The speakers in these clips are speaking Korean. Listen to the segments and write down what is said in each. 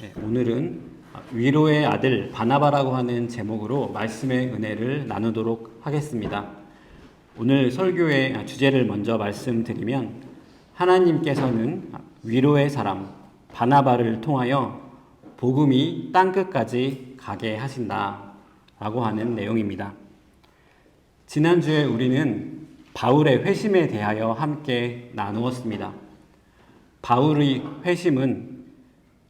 네, 오늘은 위로의 아들 바나바라고 하는 제목으로 말씀의 은혜를 나누도록 하겠습니다. 오늘 설교의 주제를 먼저 말씀드리면 하나님께서는 위로의 사람 바나바를 통하여 복음이 땅끝까지 가게 하신다라고 하는 내용입니다. 지난주에 우리는 바울의 회심에 대하여 함께 나누었습니다. 바울의 회심은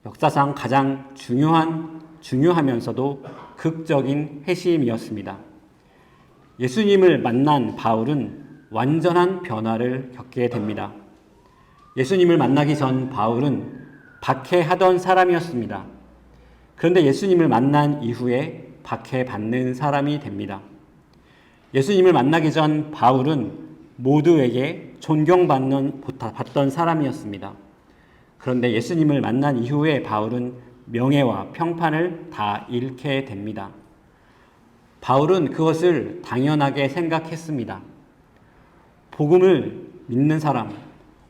역사상 가장 중요하면서도 극적인 회심이었습니다. 예수님을 만난 바울은 완전한 변화를 겪게 됩니다. 예수님을 만나기 전 바울은 박해하던 사람이었습니다. 그런데 예수님을 만난 이후에 박해받는 사람이 됩니다. 예수님을 만나기 전 바울은 모두에게 존경받던 사람이었습니다. 그런데 예수님을 만난 이후에 바울은 명예와 평판을 다 잃게 됩니다. 바울은 그것을 당연하게 생각했습니다. 복음을 믿는 사람,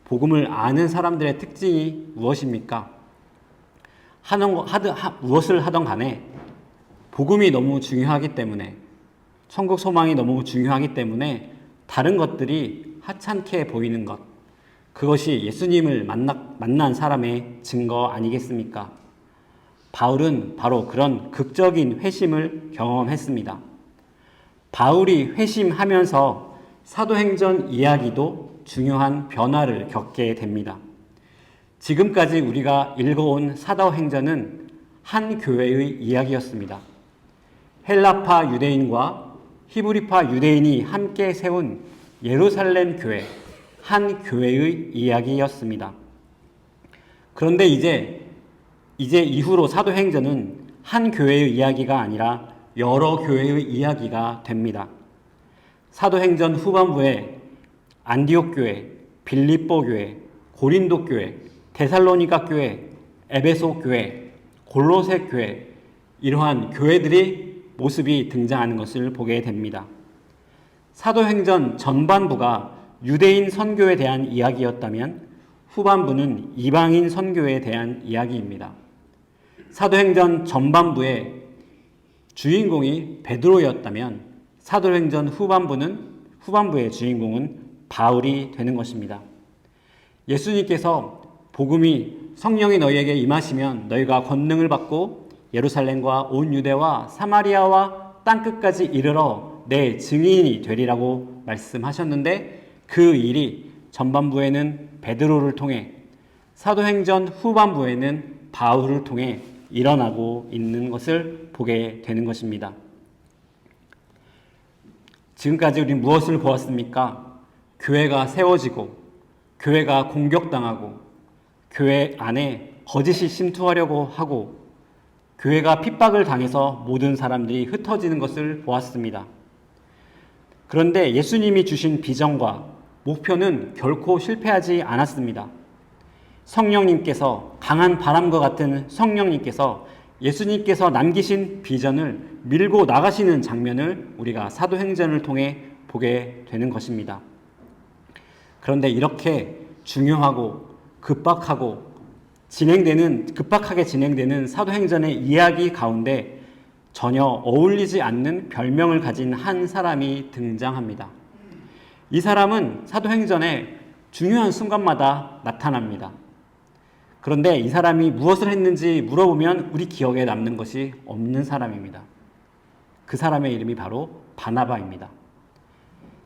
복음을 아는 사람들의 특징이 무엇입니까? 무엇을 하던 간에 복음이 너무 중요하기 때문에, 천국 소망이 너무 중요하기 때문에 다른 것들이 하찮게 보이는 것, 그것이 예수님을 만난 사람의 증거 아니겠습니까? 바울은 바로 그런 극적인 회심을 경험했습니다. 바울이 회심하면서 사도행전 이야기도 중요한 변화를 겪게 됩니다. 지금까지 우리가 읽어온 사도행전은 한 교회의 이야기였습니다. 헬라파 유대인과 히브리파 유대인이 함께 세운 예루살렘 교회, 한 교회의 이야기였습니다. 그런데 이제 이후로 사도행전은 한 교회의 이야기가 아니라 여러 교회의 이야기가 됩니다. 사도행전 후반부에 안디옥 교회, 빌립보 교회, 고린도 교회, 데살로니가 교회, 에베소 교회, 골로새 교회, 이러한 교회들의 모습이 등장하는 것을 보게 됩니다. 사도행전 전반부가 유대인 선교에 대한 이야기였다면 후반부는 이방인 선교에 대한 이야기입니다. 사도행전 전반부의 주인공이 베드로였다면 사도행전 후반부의 주인공은 바울이 되는 것입니다. 예수님께서 복음이 성령이 너희에게 임하시면 너희가 권능을 받고 예루살렘과 온 유대와 사마리아와 땅끝까지 이르러 내 증인이 되리라고 말씀하셨는데 그 일이 전반부에는 베드로를 통해, 사도행전 후반부에는 바울을 통해 일어나고 있는 것을 보게 되는 것입니다. 지금까지 우리는 무엇을 보았습니까? 교회가 세워지고, 교회가 공격당하고, 교회 안에 거짓이 침투하려고 하고, 교회가 핍박을 당해서 모든 사람들이 흩어지는 것을 보았습니다. 그런데 예수님이 주신 비전과 목표는 결코 실패하지 않았습니다. 성령님께서, 강한 바람과 같은 성령님께서 예수님께서 남기신 비전을 밀고 나가시는 장면을 우리가 사도행전을 통해 보게 되는 것입니다. 그런데 이렇게 중요하고 급박하게 진행되는 사도행전의 이야기 가운데 전혀 어울리지 않는 별명을 가진 한 사람이 등장합니다. 이 사람은 사도행전의 중요한 순간마다 나타납니다. 그런데 이 사람이 무엇을 했는지 물어보면 우리 기억에 남는 것이 없는 사람입니다. 그 사람의 이름이 바로 바나바입니다.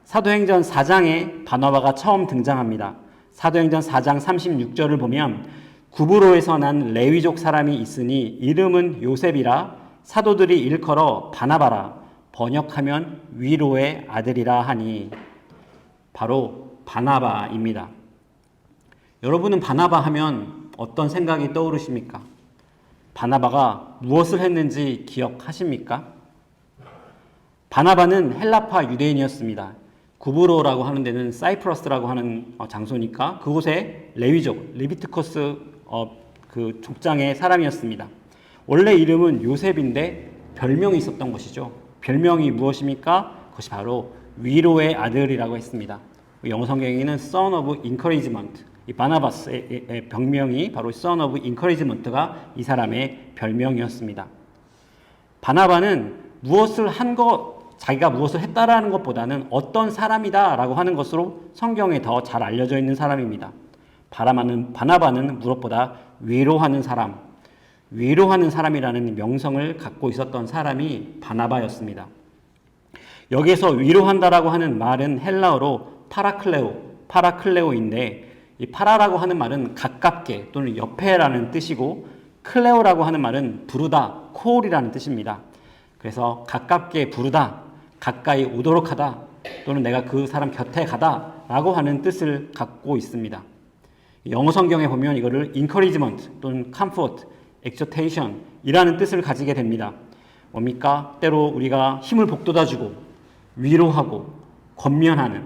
사도행전 4장에 바나바가 처음 등장합니다. 사도행전 4장 36절을 보면 구브로에서 난 레위족 사람이 있으니 이름은 요셉이라 사도들이 일컬어 바나바라, 번역하면 위로의 아들이라 하니, 바로 바나바입니다. 여러분은 바나바 하면 어떤 생각이 떠오르십니까? 바나바가 무엇을 했는지 기억하십니까? 바나바는 헬라파 유대인이었습니다. 구브로라고 하는 데는 사이프러스라고 하는 장소니까 그곳에 레비티코스 그 족장의 사람이었습니다. 원래 이름은 요셉인데 별명이 있었던 것이죠. 별명이 무엇입니까? 그것이 바로 위로의 아들이라고 했습니다. 영어 성경에는 Son of Encouragement, 이 바나바스의 별명이 바로 Son of Encouragement가 이 사람의 별명이었습니다. 바나바는 자기가 무엇을 했다라는 것보다는 어떤 사람이다라고 하는 것으로 성경에 더 잘 알려져 있는 사람입니다. 바나바는 무엇보다 위로하는 사람이라는 명성을 갖고 있었던 사람이 바나바였습니다. 여기에서 위로한다라고 하는 말은 헬라어로 파라클레오인데, 이 파라라고 하는 말은 가깝게 또는 옆에라는 뜻이고, 클레오라고 하는 말은 부르다, 콜이라는 뜻입니다. 그래서 가깝게 부르다, 가까이 오도록 하다, 또는 내가 그 사람 곁에 가다 라고 하는 뜻을 갖고 있습니다. 영어 성경에 보면 이거를 encouragement 또는 comfort, exhortation 이라는 뜻을 가지게 됩니다. 뭡니까? 때로 우리가 힘을 북돋아주고 위로하고 권면하는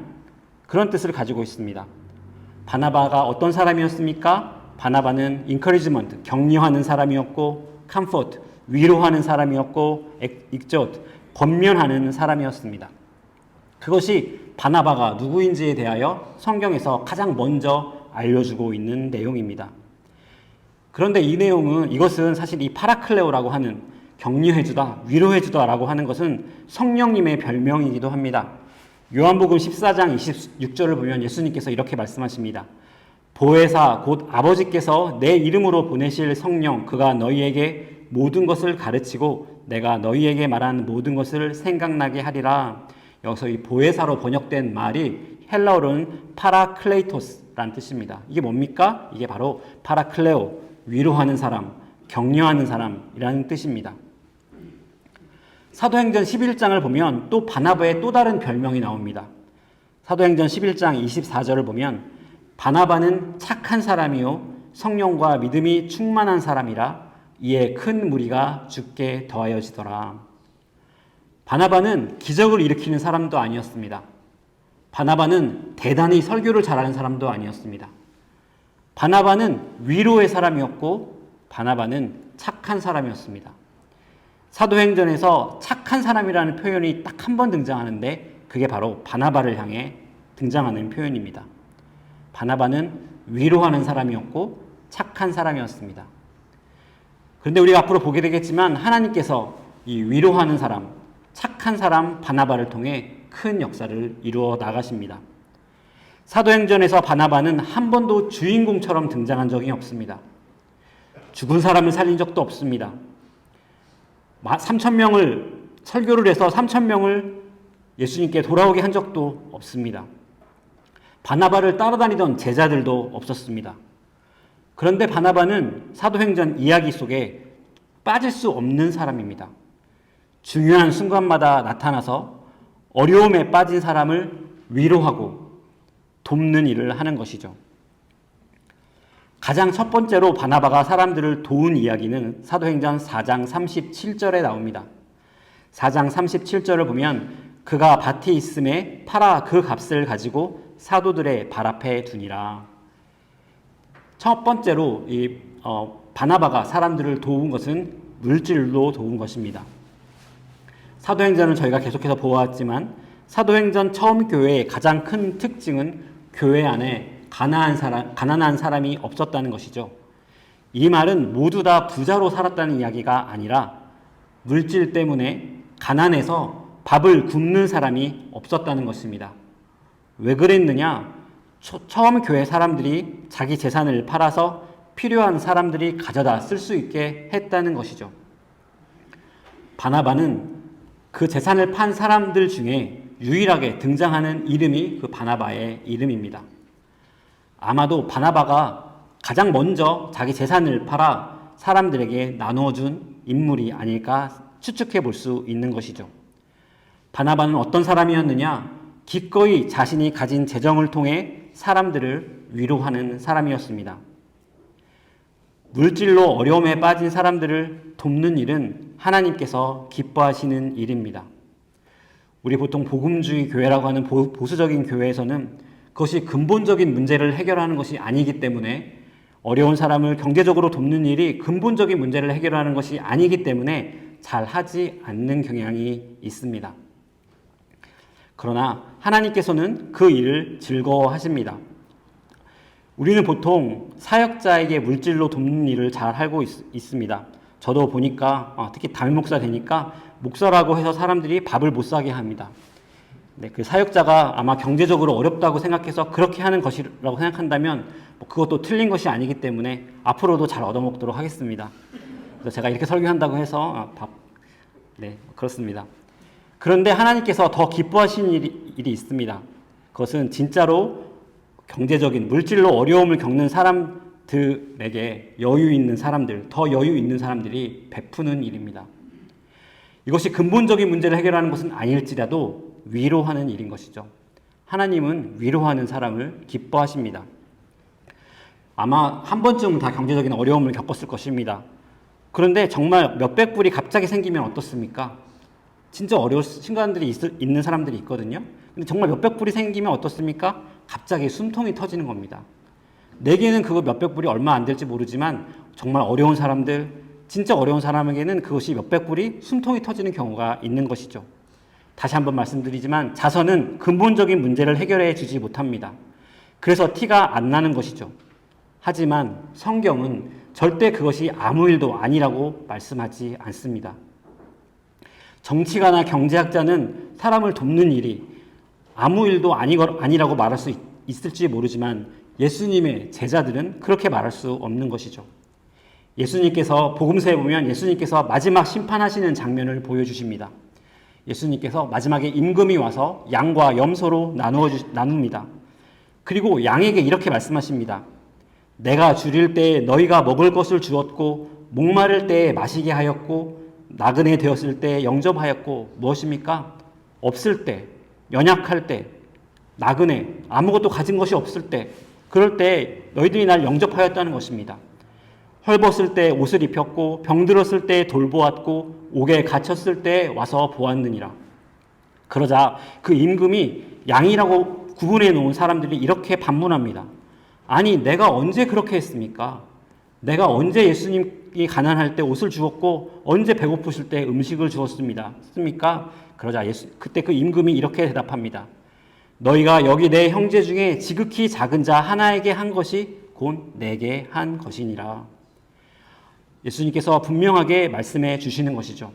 그런 뜻을 가지고 있습니다. 바나바가 어떤 사람이었습니까? 바나바는 encouragement, 격려하는 사람이었고, comfort, 위로하는 사람이었고, exhort, 권면하는 사람이었습니다. 그것이 바나바가 누구인지에 대하여 성경에서 가장 먼저 알려주고 있는 내용입니다. 그런데 이것은 사실 이 파라클레오라고 하는 격려해주다, 위로해주다라고 하는 것은 성령님의 별명이기도 합니다. 요한복음 14장 26절을 보면 예수님께서 이렇게 말씀하십니다. 보혜사 곧 아버지께서 내 이름으로 보내실 성령, 그가 너희에게 모든 것을 가르치고 내가 너희에게 말한 모든 것을 생각나게 하리라. 여기서 이 보혜사로 번역된 말이 헬라어로는 파라클레이토스라는 뜻입니다. 이게 뭡니까? 이게 바로 파라클레오, 위로하는 사람, 격려하는 사람이라는 뜻입니다. 사도행전 11장을 보면 또 바나바의 또 다른 별명이 나옵니다. 사도행전 11장 24절을 보면 바나바는 착한 사람이요 성령과 믿음이 충만한 사람이라 이에 큰 무리가 죽게 더하여지더라. 바나바는 기적을 일으키는 사람도 아니었습니다. 바나바는 대단히 설교를 잘하는 사람도 아니었습니다. 바나바는 위로의 사람이었고 바나바는 착한 사람이었습니다. 사도행전에서 착한 사람이라는 표현이 딱 한 번 등장하는데 그게 바로 바나바를 향해 등장하는 표현입니다. 바나바는 위로하는 사람이었고 착한 사람이었습니다. 그런데 우리가 앞으로 보게 되겠지만 하나님께서 이 위로하는 사람, 착한 사람 바나바를 통해 큰 역사를 이루어 나가십니다. 사도행전에서 바나바는 한 번도 주인공처럼 등장한 적이 없습니다. 죽은 사람을 살린 적도 없습니다. 3,000명을 설교를 해서 3,000명을 예수님께 돌아오게 한 적도 없습니다. 바나바를 따라다니던 제자들도 없었습니다. 그런데 바나바는 사도행전 이야기 속에 빠질 수 없는 사람입니다. 중요한 순간마다 나타나서 어려움에 빠진 사람을 위로하고 돕는 일을 하는 것이죠. 가장 첫 번째로 바나바가 사람들을 도운 이야기는 사도행전 4장 37절에 나옵니다. 4장 37절을 보면 그가 밭이 있음에 팔아 그 값을 가지고 사도들의 발 앞에 두니라. 첫 번째로 바나바가 사람들을 도운 것은 물질로 도운 것입니다. 사도행전을 저희가 계속해서 보아왔지만 사도행전 처음 교회의 가장 큰 특징은 교회 안에 가난한 사람이 없었다는 것이죠. 이 말은 모두 다 부자로 살았다는 이야기가 아니라 물질 때문에 가난해서 밥을 굶는 사람이 없었다는 것입니다. 왜 그랬느냐? 처음 교회 사람들이 자기 재산을 팔아서 필요한 사람들이 가져다 쓸 수 있게 했다는 것이죠. 바나바는 그 재산을 판 사람들 중에 유일하게 등장하는 이름이 그 바나바의 이름입니다. 아마도 바나바가 가장 먼저 자기 재산을 팔아 사람들에게 나누어준 인물이 아닐까 추측해 볼 수 있는 것이죠. 바나바는 어떤 사람이었느냐? 기꺼이 자신이 가진 재정을 통해 사람들을 위로하는 사람이었습니다. 물질로 어려움에 빠진 사람들을 돕는 일은 하나님께서 기뻐하시는 일입니다. 우리 보통 복음주의 교회라고 하는 보수적인 교회에서는 그것이 근본적인 문제를 해결하는 것이 아니기 때문에 어려운 사람을 경제적으로 돕는 일이 근본적인 문제를 해결하는 것이 아니기 때문에 잘 하지 않는 경향이 있습니다. 그러나 하나님께서는 그 일을 즐거워하십니다. 우리는 보통 사역자에게 물질로 돕는 일을 잘 알고 있습니다. 저도 보니까 특히 담임 목사 되니까 목사라고 해서 사람들이 밥을 못 사게 합니다. 네, 그 사역자가 아마 경제적으로 어렵다고 생각해서 그렇게 하는 것이라고 생각한다면 그것도 틀린 것이 아니기 때문에 앞으로도 잘 얻어먹도록 하겠습니다. 그래서 제가 이렇게 설교한다고 해서 네, 그렇습니다. 그런데 하나님께서 더 기뻐하시는 일이 있습니다. 그것은 진짜로 경제적인 물질로 어려움을 겪는 사람들에게 여유 있는 사람들, 더 여유 있는 사람들이 베푸는 일입니다. 이것이 근본적인 문제를 해결하는 것은 아닐지라도 위로하는 일인 것이죠. 하나님은 위로하는 사람을 기뻐하십니다. 아마 한 번쯤은 다 경제적인 어려움을 겪었을 것입니다. 그런데 정말 몇백 불이 갑자기 생기면 어떻습니까? 진짜 어려운 순간들이 있는 사람들이 있거든요. 근데 정말 몇백 불이 생기면 어떻습니까? 갑자기 숨통이 터지는 겁니다. 내게는 그거 몇백 불이 얼마 안 될지 모르지만 정말 어려운 사람들, 진짜 어려운 사람에게는 그것이 몇백 불이 숨통이 터지는 경우가 있는 것이죠. 다시 한번 말씀드리지만 자선은 근본적인 문제를 해결해 주지 못합니다. 그래서 티가 안 나는 것이죠. 하지만 성경은 절대 그것이 아무 일도 아니라고 말씀하지 않습니다. 정치가나 경제학자는 사람을 돕는 일이 아무 일도 아니라고 말할 수 있을지 모르지만 예수님의 제자들은 그렇게 말할 수 없는 것이죠. 예수님께서 복음서에 보면 예수님께서 마지막 심판하시는 장면을 보여주십니다. 예수님께서 마지막에 임금이 와서 양과 염소로 나눕니다. 그리고 양에게 이렇게 말씀하십니다. 내가 줄일 때에 너희가 먹을 것을 주었고 목마를 때에 마시게 하였고 나그네 되었을 때에 영접하였고 무엇입니까? 없을 때, 연약할 때, 나그네, 아무것도 가진 것이 없을 때 그럴 때 너희들이 날 영접하였다는 것입니다. 헐벗을 때 옷을 입혔고 병들었을 때 돌보았고 옥에 갇혔을 때 와서 보았느니라. 그러자 그 임금이 양이라고 구분해 놓은 사람들이 이렇게 반문합니다. 아니 내가 언제 그렇게 했습니까? 내가 언제 예수님이 가난할 때 옷을 주었고 언제 배고프실 때 음식을 주었습니까? 그러자 그때 그 임금이 이렇게 대답합니다. 너희가 여기 내 형제 중에 지극히 작은 자 하나에게 한 것이 곧 내게 한 것이니라. 예수님께서 분명하게 말씀해 주시는 것이죠.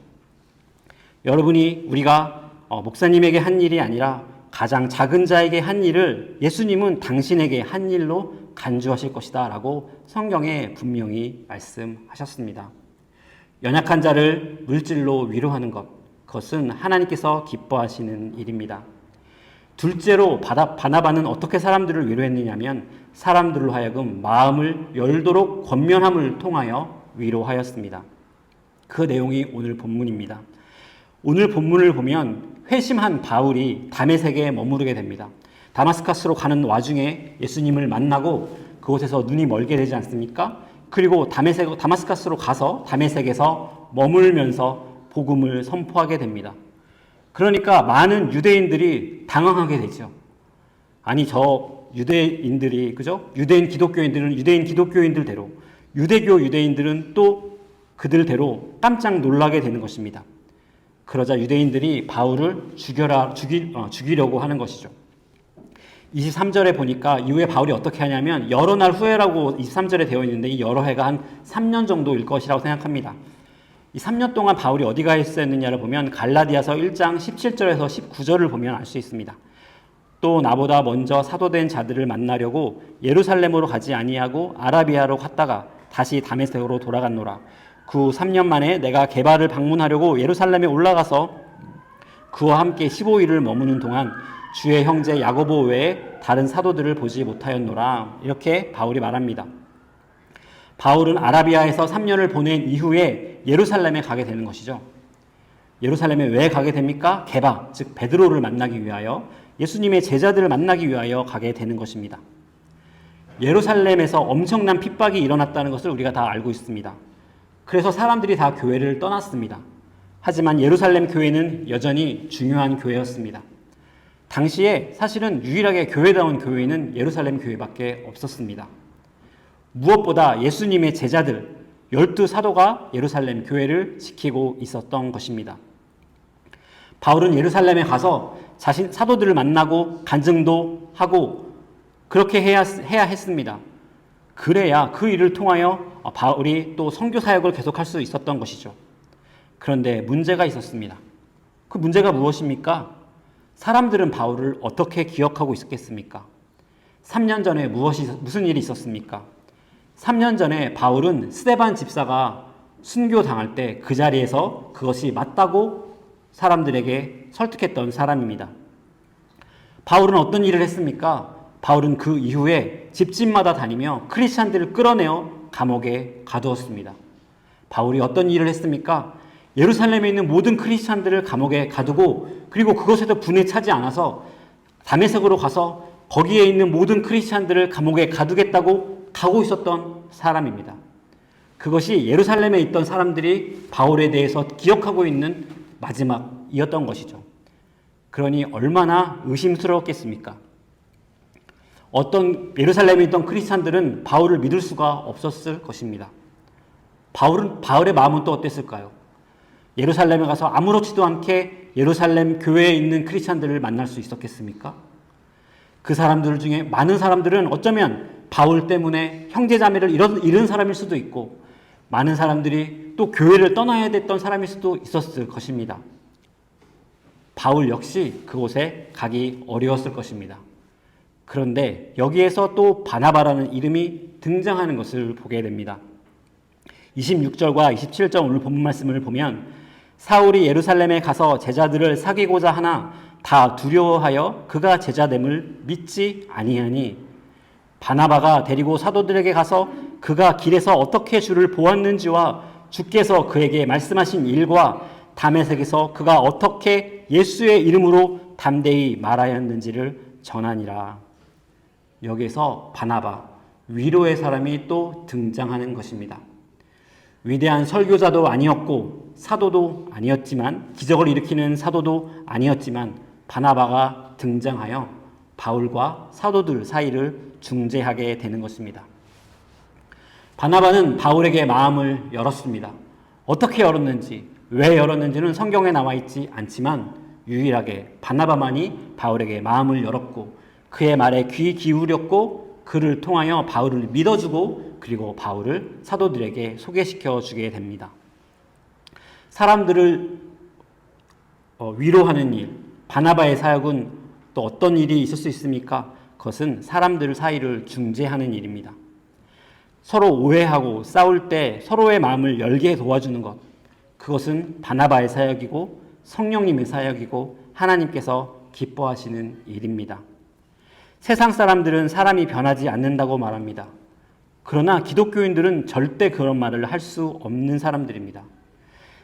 여러분이 우리가 목사님에게 한 일이 아니라 가장 작은 자에게 한 일을 예수님은 당신에게 한 일로 간주하실 것이다 라고 성경에 분명히 말씀하셨습니다. 연약한 자를 물질로 위로하는 것, 그것은 하나님께서 기뻐하시는 일입니다. 둘째로 바나바는 어떻게 사람들을 위로했느냐면 사람들로 하여금 마음을 열도록 권면함을 통하여 위로하였습니다. 그 내용이 오늘 본문입니다. 오늘 본문을 보면 회심한 바울이 다메섹에 머무르게 됩니다. 다마스커스로 가는 와중에 예수님을 만나고 그곳에서 눈이 멀게 되지 않습니까? 그리고 다마스커스로 가서 다메섹에서 머물면서 복음을 선포하게 됩니다. 그러니까 많은 유대인들이 당황하게 되죠. 아니 저 유대인들이 그죠? 유대인 기독교인들은 유대인 기독교인들대로 유대교 유대인들은 또 그들대로 깜짝 놀라게 되는 것입니다. 그러자 유대인들이 바울을 죽이려고 하는 것이죠. 23절에 보니까 이후에 바울이 어떻게 하냐면 여러 날 후에라고 23절에 되어 있는데 이 여러 해가 한 3년 정도일 것이라고 생각합니다. 이 3년 동안 바울이 어디가 있었느냐를 보면 갈라디아서 1장 17절에서 19절을 보면 알 수 있습니다. 또 나보다 먼저 사도된 자들을 만나려고 예루살렘으로 가지 아니하고 아라비아로 갔다가 다시 다메섹으로 돌아갔노라. 그 후 3년 만에 내가 게바를 방문하려고 예루살렘에 올라가서 그와 함께 15일을 머무는 동안 주의 형제 야고보 외에 다른 사도들을 보지 못하였노라. 이렇게 바울이 말합니다. 바울은 아라비아에서 3년을 보낸 이후에 예루살렘에 가게 되는 것이죠. 예루살렘에 왜 가게 됩니까? 게바, 즉 베드로를 만나기 위하여 예수님의 제자들을 만나기 위하여 가게 되는 것입니다. 예루살렘에서 엄청난 핍박이 일어났다는 것을 우리가 다 알고 있습니다. 그래서 사람들이 다 교회를 떠났습니다. 하지만 예루살렘 교회는 여전히 중요한 교회였습니다. 당시에 사실은 유일하게 교회다운 교회는 예루살렘 교회밖에 없었습니다. 무엇보다 예수님의 제자들 12사도가 예루살렘 교회를 지키고 있었던 것입니다. 바울은 예루살렘에 가서 자신 사도들을 만나고 간증도 하고 그렇게 해야 했습니다. 그래야 그 일을 통하여 바울이 또 선교 사역을 계속할 수 있었던 것이죠. 그런데 문제가 있었습니다. 그 문제가 무엇입니까? 사람들은 바울을 어떻게 기억하고 있었겠습니까? 3년 전에 무슨 일이 있었습니까? 3년 전에 바울은 스데반 집사가 순교당할 때 그 자리에서 그것이 맞다고 사람들에게 설득했던 사람입니다. 바울은 어떤 일을 했습니까? 바울은 그 이후에 집집마다 다니며 크리스찬들을 끌어내어 감옥에 가두었습니다. 바울이 어떤 일을 했습니까? 예루살렘에 있는 모든 크리스찬들을 감옥에 가두고 그리고 그것에도 분에 차지 않아서 다메섹으로 가서 거기에 있는 모든 크리스찬들을 감옥에 가두겠다고 가고 있었던 사람입니다. 그것이 예루살렘에 있던 사람들이 바울에 대해서 기억하고 있는 마지막이었던 것이죠. 그러니 얼마나 의심스러웠겠습니까? 어떤 예루살렘에 있던 크리스찬들은 바울을 믿을 수가 없었을 것입니다. 바울의 마음은 또 어땠을까요? 예루살렘에 가서 아무렇지도 않게 예루살렘 교회에 있는 크리스찬들을 만날 수 있었겠습니까? 그 사람들 중에 많은 사람들은 어쩌면 바울 때문에 형제자매를 잃은 사람일 수도 있고 많은 사람들이 또 교회를 떠나야 됐던 사람일 수도 있었을 것입니다. 바울 역시 그곳에 가기 어려웠을 것입니다. 그런데 여기에서 또 바나바라는 이름이 등장하는 것을 보게 됩니다. 26절과 27절 오늘 본문 말씀을 보면 사울이 예루살렘에 가서 제자들을 사귀고자 하나 다 두려워하여 그가 제자됨을 믿지 아니하니 바나바가 데리고 사도들에게 가서 그가 길에서 어떻게 주를 보았는지와 주께서 그에게 말씀하신 일과 다메섹에서 그가 어떻게 예수의 이름으로 담대히 말하였는지를 전하니라. 여기서 바나바, 위로의 사람이 또 등장하는 것입니다. 위대한 설교자도 아니었고 사도도 아니었지만 기적을 일으키는 사도도 아니었지만 바나바가 등장하여 바울과 사도들 사이를 중재하게 되는 것입니다. 바나바는 바울에게 마음을 열었습니다. 어떻게 열었는지, 왜 열었는지는 성경에 나와 있지 않지만 유일하게 바나바만이 바울에게 마음을 열었고 그의 말에 귀 기울였고 그를 통하여 바울을 믿어주고 그리고 바울을 사도들에게 소개시켜 주게 됩니다. 사람들을 위로하는 일, 바나바의 사역은 또 어떤 일이 있을 수 있습니까? 그것은 사람들 사이를 중재하는 일입니다. 서로 오해하고 싸울 때 서로의 마음을 열게 도와주는 것, 그것은 바나바의 사역이고 성령님의 사역이고 하나님께서 기뻐하시는 일입니다. 세상 사람들은 사람이 변하지 않는다고 말합니다. 그러나 기독교인들은 절대 그런 말을 할 수 없는 사람들입니다.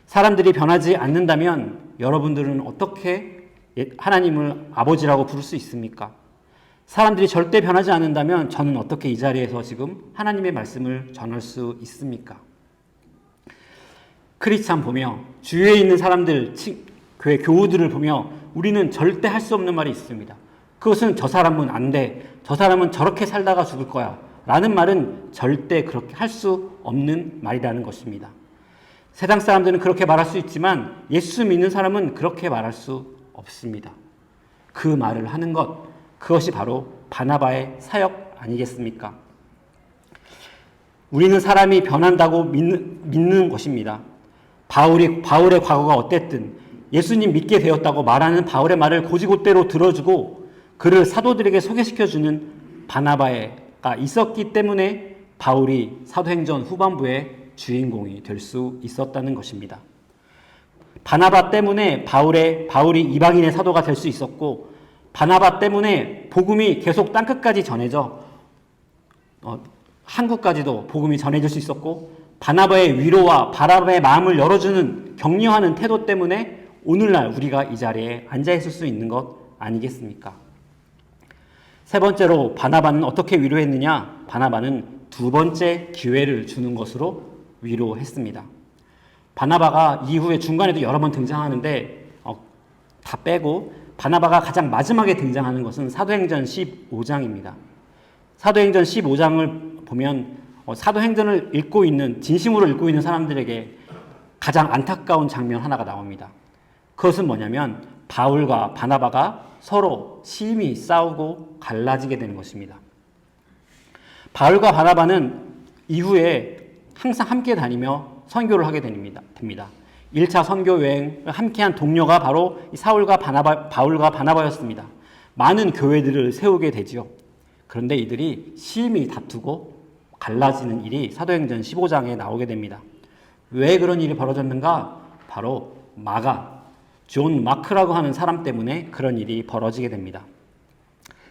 사람들이 변하지 않는다면 여러분들은 어떻게 하나님을 아버지라고 부를 수 있습니까? 사람들이 절대 변하지 않는다면 저는 어떻게 이 자리에서 지금 하나님의 말씀을 전할 수 있습니까? 크리스찬 보며 주위에 있는 사람들, 교회 교우들을 보며 우리는 절대 할 수 없는 말이 있습니다. 그것은 저 사람은 안 돼. 저 사람은 저렇게 살다가 죽을 거야. 라는 말은 절대 그렇게 할 수 없는 말이라는 것입니다. 세상 사람들은 그렇게 말할 수 있지만 예수 믿는 사람은 그렇게 말할 수 없습니다. 그 말을 하는 것, 그것이 바로 바나바의 사역 아니겠습니까? 우리는 사람이 변한다고 믿는 것입니다. 바울의 과거가 어땠든 예수님 믿게 되었다고 말하는 바울의 말을 곧이곧대로 들어주고 그를 사도들에게 소개시켜주는 바나바가 있었기 때문에 바울이 사도행전 후반부의 주인공이 될 수 있었다는 것입니다. 바나바 때문에 바울이 이방인의 사도가 될 수 있었고 바나바 때문에 복음이 계속 땅끝까지 전해져 한국까지도 복음이 전해질 수 있었고 바나바의 위로와 바나바의 마음을 열어주는 격려하는 태도 때문에 오늘날 우리가 이 자리에 앉아있을 수 있는 것 아니겠습니까? 세 번째로 바나바는 어떻게 위로했느냐? 바나바는 두 번째 기회를 주는 것으로 위로했습니다. 바나바가 이후에 중간에도 여러 번 등장하는데 다 빼고 바나바가 가장 마지막에 등장하는 것은 사도행전 15장입니다. 사도행전 15장을 보면 사도행전을 진심으로 읽고 있는 사람들에게 가장 안타까운 장면 하나가 나옵니다. 그것은 뭐냐면 바울과 바나바가 서로 심히 싸우고 갈라지게 되는 것입니다. 바울과 바나바는 이후에 항상 함께 다니며 선교를 하게 됩니다. 1차 선교 여행을 함께한 동료가 바로 바울과 바나바였습니다. 많은 교회들을 세우게 되지요. 그런데 이들이 심히 다투고 갈라지는 일이 사도행전 15장에 나오게 됩니다. 왜 그런 일이 벌어졌는가? 바로 존 마크라고 하는 사람 때문에 그런 일이 벌어지게 됩니다.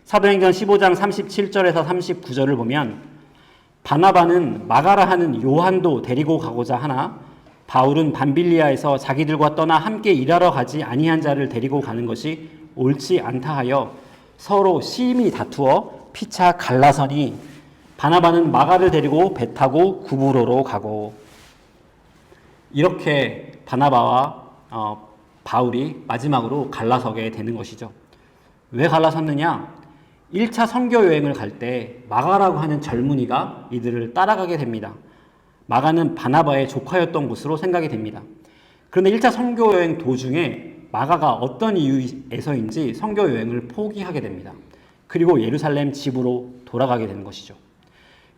사도행전 15장 37절에서 39절을 보면 바나바는 마가라 하는 요한도 데리고 가고자 하나 바울은 밤빌리아에서 자기들과 떠나 함께 일하러 가지 아니한 자를 데리고 가는 것이 옳지 않다 하여 서로 심히 다투어 피차 갈라서니 바나바는 마가를 데리고 배 타고 구브로로 가고. 이렇게 바나바와 바울이 마지막으로 갈라서게 되는 것이죠. 왜 갈라섰느냐? 1차 선교 여행을 갈 때 마가라고 하는 젊은이가 이들을 따라가게 됩니다. 마가는 바나바의 조카였던 것으로 생각이 됩니다. 그런데 1차 선교 여행 도중에 마가가 어떤 이유에서인지 선교 여행을 포기하게 됩니다. 그리고 예루살렘 집으로 돌아가게 되는 것이죠.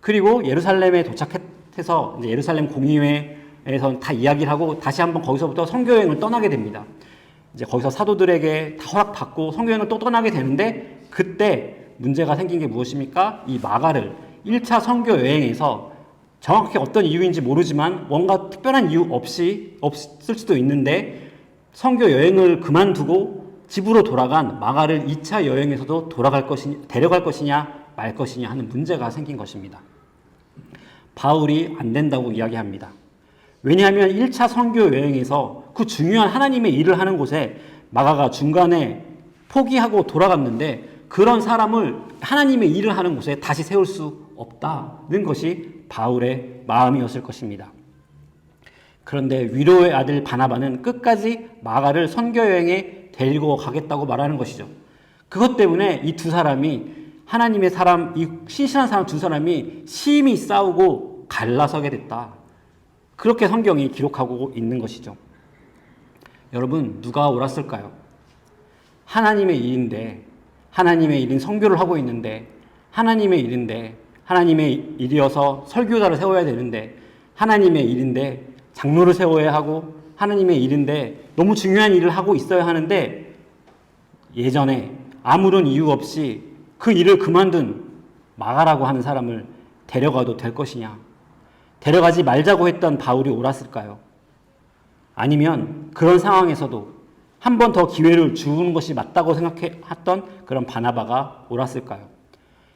그리고 예루살렘에 도착해서 이제 예루살렘 공의회에서 다 이야기를 하고 다시 한번 거기서부터 선교 여행을 떠나게 됩니다. 이제 거기서 사도들에게 다 허락받고 선교 여행을 또 떠나게 되는데 그때 문제가 생긴 게 무엇입니까? 이 마가를 1차 선교 여행에서 정확히 어떤 이유인지 모르지만 뭔가 특별한 이유 없을 수도 있는데 선교 여행을 그만두고 집으로 돌아간 마가를 2차 여행에서도 데려갈 것이냐 말 것이냐 하는 문제가 생긴 것입니다. 바울이 안 된다고 이야기합니다. 왜냐하면 1차 선교 여행에서 그 중요한 하나님의 일을 하는 곳에 마가가 중간에 포기하고 돌아갔는데 그런 사람을 하나님의 일을 하는 곳에 다시 세울 수 없다는 것이 바울의 마음이었을 것입니다. 그런데 위로의 아들 바나바는 끝까지 마가를 선교 여행에 데리고 가겠다고 말하는 것이죠. 그것 때문에 이 두 사람이 하나님의 사람, 이 신실한 사람 두 사람이 심히 싸우고 갈라서게 됐다. 그렇게 성경이 기록하고 있는 것이죠. 여러분, 누가 옳았을까요? 하나님의 일인데, 하나님의 일인 선교를 하고 있는데, 하나님의 일이어서 설교자를 세워야 되는데, 하나님의 일인데 장로를 세워야 하고, 하나님의 일인데 너무 중요한 일을 하고 있어야 하는데 예전에 아무런 이유 없이 그 일을 그만둔 마가라고 하는 사람을 데려가도 될 것이냐? 데려가지 말자고 했던 바울이 옳았을까요? 아니면 그런 상황에서도 한 번 더 기회를 주는 것이 맞다고 생각했던 그런 바나바가 옳았을까요?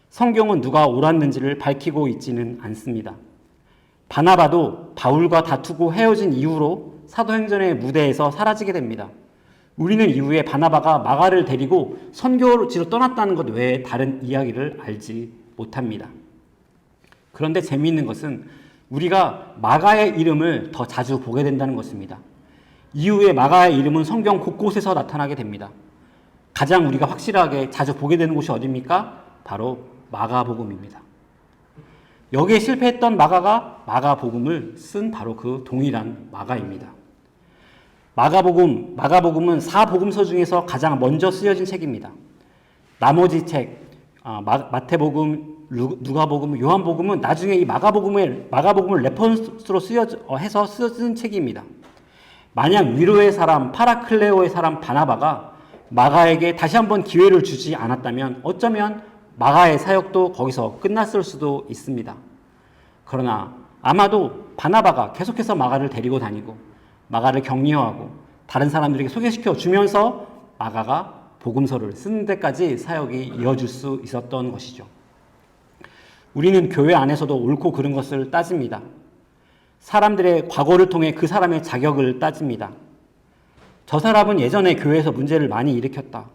성경은 누가 옳았는지를 밝히고 있지는 않습니다. 바나바도 바울과 다투고 헤어진 이후로 사도행전의 무대에서 사라지게 됩니다. 우리는 이후에 바나바가 마가를 데리고 선교지로 떠났다는 것 외에 다른 이야기를 알지 못합니다. 그런데 재미있는 것은 우리가 마가의 이름을 더 자주 보게 된다는 것입니다. 이후에 마가의 이름은 성경 곳곳에서 나타나게 됩니다. 가장 우리가 확실하게 자주 보게 되는 곳이 어디입니까? 바로 마가복음입니다. 여기에 실패했던 마가가 마가복음을 쓴 바로 그 동일한 마가입니다. 마가복음은 4복음서 중에서 가장 먼저 쓰여진 책입니다. 나머지 책, 마태복음, 누가복음, 요한복음은 나중에 이 마가복음을 레퍼런스로 해서 쓰여진 책입니다. 만약 위로의 사람, 파라클레오의 사람 바나바가 마가에게 다시 한번 기회를 주지 않았다면 어쩌면 마가의 사역도 거기서 끝났을 수도 있습니다. 그러나 아마도 바나바가 계속해서 마가를 데리고 다니고 마가를 격려하고 다른 사람들에게 소개시켜 주면서 마가가 복음서를 쓰는 데까지 사역이 이어질 수 있었던 것이죠. 우리는 교회 안에서도 옳고 그른 것을 따집니다. 사람들의 과거를 통해 그 사람의 자격을 따집니다. 저 사람은 예전에 교회에서 문제를 많이 일으켰다.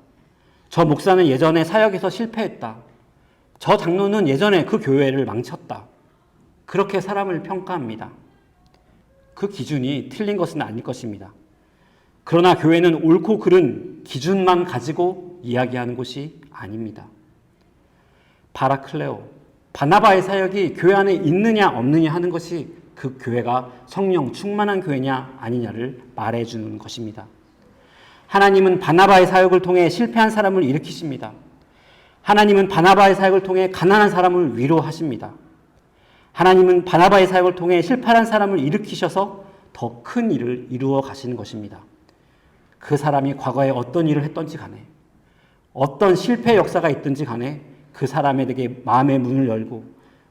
저 목사는 예전에 사역에서 실패했다. 저 장로는 예전에 그 교회를 망쳤다. 그렇게 사람을 평가합니다. 그 기준이 틀린 것은 아닐 것입니다. 그러나 교회는 옳고 그른 기준만 가지고 이야기하는 곳이 아닙니다. 파라클레오, 바나바의 사역이 교회 안에 있느냐 없느냐 하는 것이 그 교회가 성령 충만한 교회냐 아니냐를 말해주는 것입니다. 하나님은 바나바의 사역을 통해 실패한 사람을 일으키십니다. 하나님은 바나바의 사역을 통해 가난한 사람을 위로하십니다. 하나님은 바나바의 사역을 통해 실패한 사람을 일으키셔서 더 큰 일을 이루어 가시는 것입니다. 그 사람이 과거에 어떤 일을 했던지 간에, 어떤 실패 역사가 있든지 간에 그 사람에게 마음의 문을 열고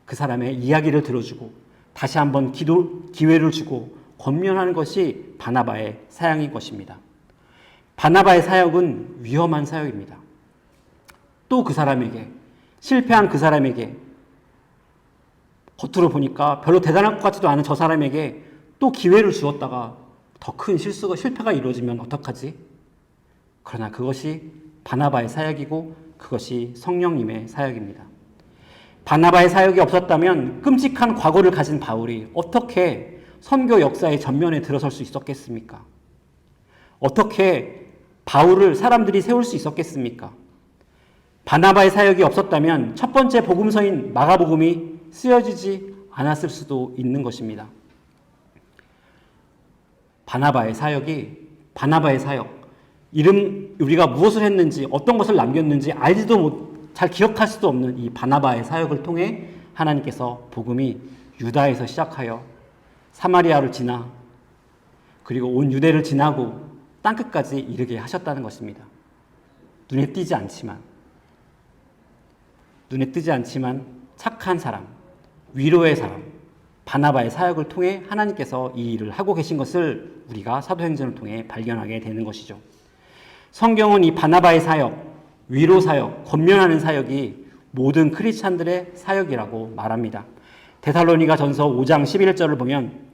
그 사람의 이야기를 들어주고 다시 한번 기회를 주고 권면하는 것이 바나바의 사역인 것입니다. 바나바의 사역은 위험한 사역입니다. 또 그 사람에게, 실패한 그 사람에게, 겉으로 보니까 별로 대단할 것 같지도 않은 저 사람에게 또 기회를 주었다가 더 큰 실패가 이루어지면 어떡하지? 그러나 그것이 바나바의 사역이고 그것이 성령님의 사역입니다. 바나바의 사역이 없었다면 끔찍한 과거를 가진 바울이 어떻게 선교 역사의 전면에 들어설 수 있었겠습니까? 어떻게 바울을 사람들이 세울 수 있었겠습니까? 바나바의 사역이 없었다면 첫 번째 복음서인 마가복음이 쓰여지지 않았을 수도 있는 것입니다. 바나바의 사역, 우리가 무엇을 했는지, 어떤 것을 남겼는지 잘 기억할 수도 없는 이 바나바의 사역을 통해 하나님께서 복음이 유다에서 시작하여 사마리아를 지나 그리고 온 유대를 지나고 땅끝까지 이르게 하셨다는 것입니다. 눈에 띄지 않지만 착한 사람, 위로의 사람, 바나바의 사역을 통해 하나님께서 이 일을 하고 계신 것을 우리가 사도행전을 통해 발견하게 되는 것이죠. 성경은 이 바나바의 사역, 위로 사역, 권면하는 사역이 모든 크리스찬들의 사역이라고 말합니다. 데살로니가 전서 5장 11절을 보면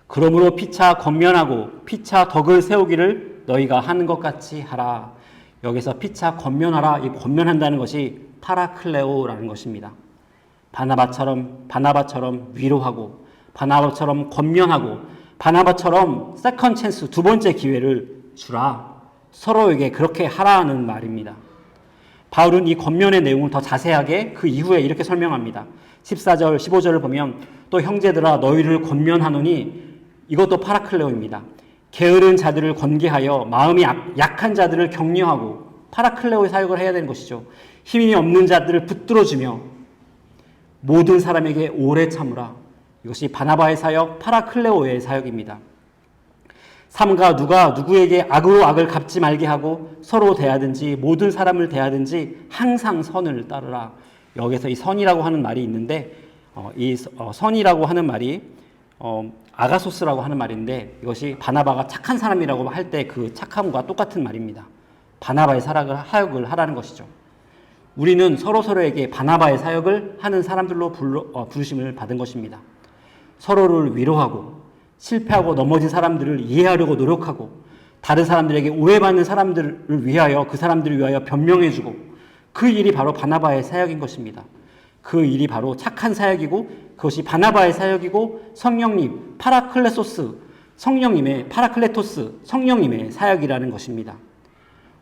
그러므로 피차 권면하고 피차 덕을 세우기를 너희가 하는 것 같이 하라. 여기서 피차 권면하라, 이 권면한다는 것이 파라클레오라는 것입니다. 바나바처럼 위로하고, 바나바처럼 권면하고, 바나바처럼 세컨 찬스, 두 번째 기회를 주라. 서로에게 그렇게 하라는 말입니다. 바울은 이 권면의 내용을 더 자세하게 그 이후에 이렇게 설명합니다. 14절, 15절을 보면 또 형제들아 너희를 권면하노니 이것도 파라클레오입니다. 게으른 자들을 권계하여 마음이 약한 자들을 격려하고, 파라클레오의 사역을 해야 되는 것이죠. 힘이 없는 자들을 붙들어주며 모든 사람에게 오래 참으라. 이것이 바나바의 사역, 파라클레오의 사역입니다. 삼가 누가 누구에게 악으로 악을 갚지 말게 하고 서로 대하든지 모든 사람을 대하든지 항상 선을 따르라. 여기서 이 선이라고 하는 말이 있는데 선이라고 하는 말이 아가소스라고 하는 말인데 이것이 바나바가 착한 사람이라고 할 때 그 착함과 똑같은 말입니다. 바나바의 사역을 하라는 것이죠. 우리는 서로에게 바나바의 사역을 하는 사람들로 부르심을 받은 것입니다. 서로를 위로하고 실패하고 넘어진 사람들을 이해하려고 노력하고 다른 사람들에게 오해받는 사람들을 위하여 그 사람들을 위하여 변명해주고 그 일이 바로 바나바의 사역인 것입니다. 그 일이 바로 착한 사역이고 그것이 바나바의 사역이고 성령님, 파라클레토스, 성령님의 사역이라는 것입니다.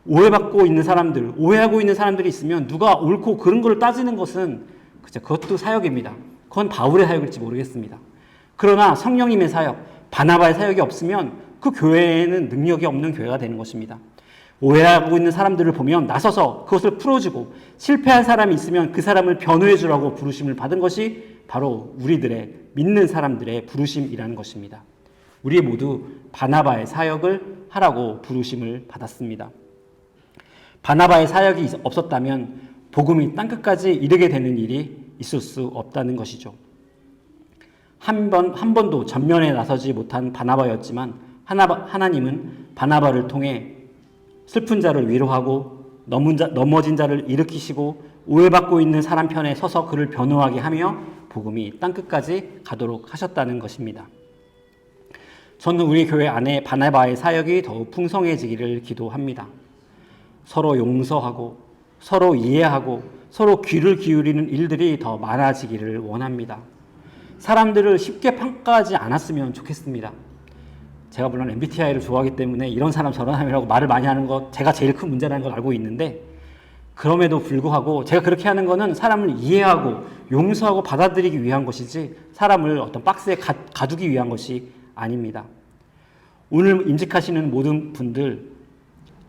오해받고 있는 사람들, 오해하고 있는 사람들이 있으면 누가 옳고 그른 걸 따지는 것은 그것도 사역입니다. 그건 바울의 사역일지 모르겠습니다. 그러나 성령님의 사역, 바나바의 사역이 없으면 그 교회에는 능력이 없는 교회가 되는 것입니다. 오해하고 있는 사람들을 보면 나서서 그것을 풀어주고 실패한 사람이 있으면 그 사람을 변호해 주라고 부르심을 받은 것이 바로 우리들의 믿는 사람들의 부르심이라는 것입니다. 우리 모두 바나바의 사역을 하라고 부르심을 받았습니다. 바나바의 사역이 없었다면 복음이 땅끝까지 이르게 되는 일이 있을 수 없다는 것이죠. 한 번도 전면에 나서지 못한 바나바였지만 하나님은 바나바를 통해 슬픈 자를 위로하고 넘어진 자를 일으키시고 오해받고 있는 사람 편에 서서 그를 변호하게 하며 복음이 땅끝까지 가도록 하셨다는 것입니다. 저는 우리 교회 안에 바나바의 사역이 더욱 풍성해지기를 기도합니다. 서로 용서하고 서로 이해하고 서로 귀를 기울이는 일들이 더 많아지기를 원합니다. 사람들을 쉽게 평가하지 않았으면 좋겠습니다. 제가 물론 MBTI를 좋아하기 때문에 이런 사람 저런 사람이라고 말을 많이 하는 것 제가 제일 큰 문제라는 걸 알고 있는데 그럼에도 불구하고 제가 그렇게 하는 거는 사람을 이해하고 용서하고 받아들이기 위한 것이지 사람을 어떤 박스에 가두기 위한 것이 아닙니다. 오늘 임직하시는 모든 분들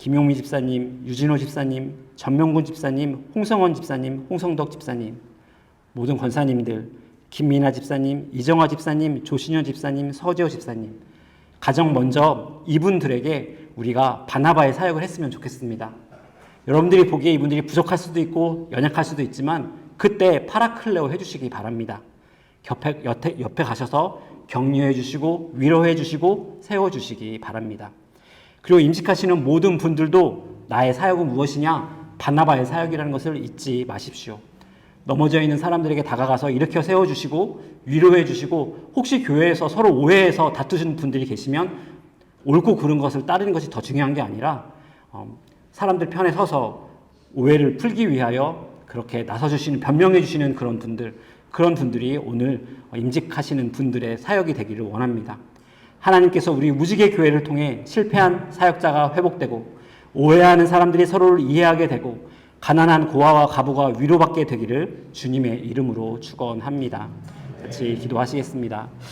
김용미 집사님, 유진호 집사님, 전명군 집사님, 홍성원 집사님, 홍성덕 집사님, 모든 권사님들, 김민아 집사님, 이정화 집사님, 조신현 집사님, 서재호 집사님, 가장 먼저 이분들에게 우리가 바나바의 사역을 했으면 좋겠습니다. 여러분들이 보기에 이분들이 부족할 수도 있고 연약할 수도 있지만 그때 파라클레오 해주시기 바랍니다. 옆에 가셔서 격려해 주시고 위로해 주시고 세워주시기 바랍니다. 그리고 임직하시는 모든 분들도 나의 사역은 무엇이냐? 바나바의 사역이라는 것을 잊지 마십시오. 넘어져 있는 사람들에게 다가가서 일으켜 세워주시고 위로해 주시고 혹시 교회에서 서로 오해해서 다투시는 분들이 계시면 옳고 그른 것을 따르는 것이 더 중요한 게 아니라 사람들 편에 서서 오해를 풀기 위하여 그렇게 나서주시는 변명해 주시는 그런 분들이 오늘 임직하시는 분들의 사역이 되기를 원합니다. 하나님께서 우리 무지개 교회를 통해 실패한 사역자가 회복되고 오해하는 사람들이 서로를 이해하게 되고 가난한 고아와 가부가 위로받게 되기를 주님의 이름으로 축원합니다. 같이 기도하시겠습니다.